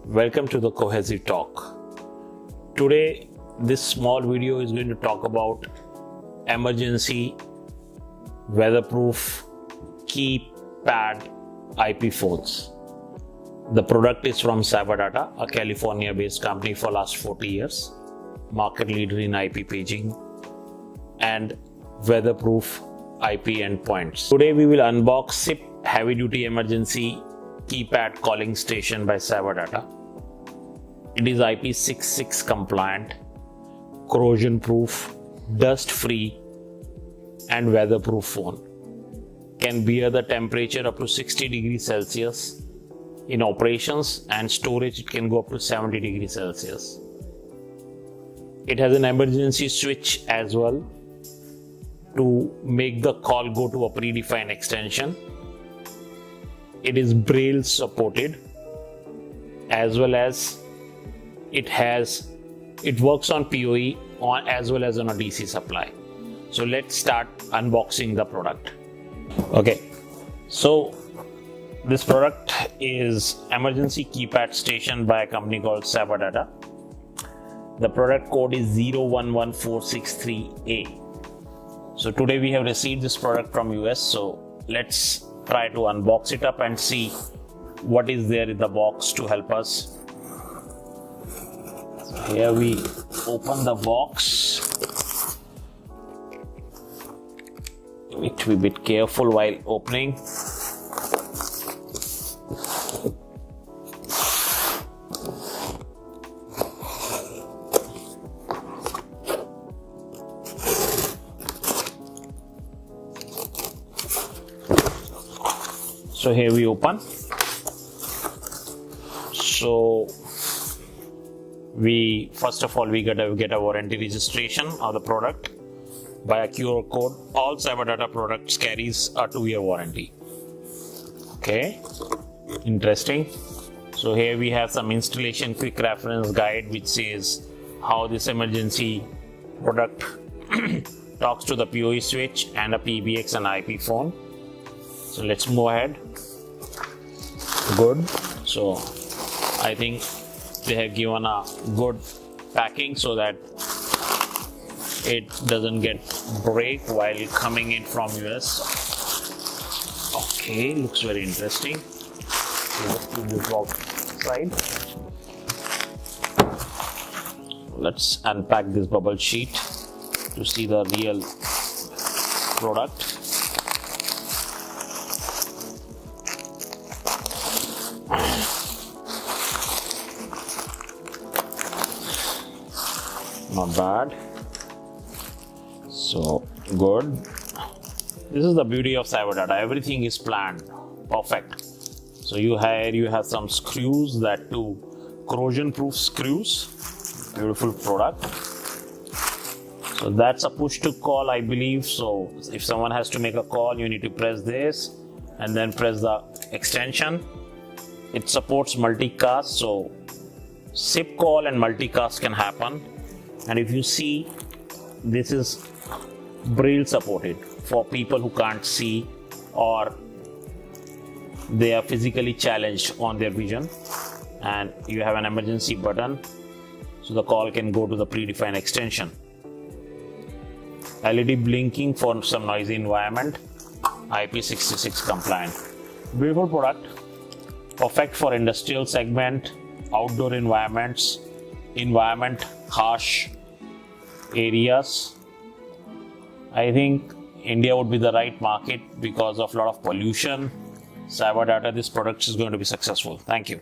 Welcome to the Cohesive Talk. Today, this small video is going to talk about emergency weatherproof Keypad IP phones. The product is from CyberData, a California-based company for last 40 years, market leader in IP paging and weatherproof IP endpoints. Today we will unbox SIP Heavy Duty Emergency Keypad Calling Station by CyberData. It is IP66 compliant, corrosion proof, dust free and weatherproof phone. Can bear the temperature up to 60 degrees Celsius. In operations and storage it can go up to 70 degrees Celsius. It has an emergency switch as well to make the call go to a predefined extension. It is Braille supported, as well as it works on PoE as well as on a DC supply. So let's start unboxing the product. Okay, so this product is emergency keypad station by a company called CyberData. The product code is 011463A. So today we have received this product from US, so let's try to unbox it up and see what is there in the box to help us. So here we open the box. You need to be a bit careful while opening. So here we open. So first of all we get a warranty registration of the product by a QR code. All CyberData products carries a 2-year warranty. Okay, interesting. So here we have some installation quick reference guide which says how this emergency product talks to the PoE switch and a PBX and IP phone. So let's move ahead. Good. So I think they have given a good packing so that it doesn't get break while coming in from US. Okay, looks very interesting. Let's put this box aside. Let's unpack this bubble sheet to see the real product. Not bad. So good. This is the beauty of CyberData. Everything is planned. Perfect. So you have some screws, that too corrosion proof screws. Beautiful product. So that's a push to call, I believe. So if someone has to make a call, you need to press this and then press the extension. It supports multicast, so SIP call and multicast can happen. And if you see, this is Braille supported for people who can't see or they are physically challenged on their vision. And you have an emergency button, so the call can go to the predefined extension. LED blinking for some noisy environment, IP66 compliant. Beautiful product, perfect for industrial segment, outdoor environments, harsh areas. I think India would be the right market because of a lot of pollution. CyberData, this product is going to be successful. Thank you.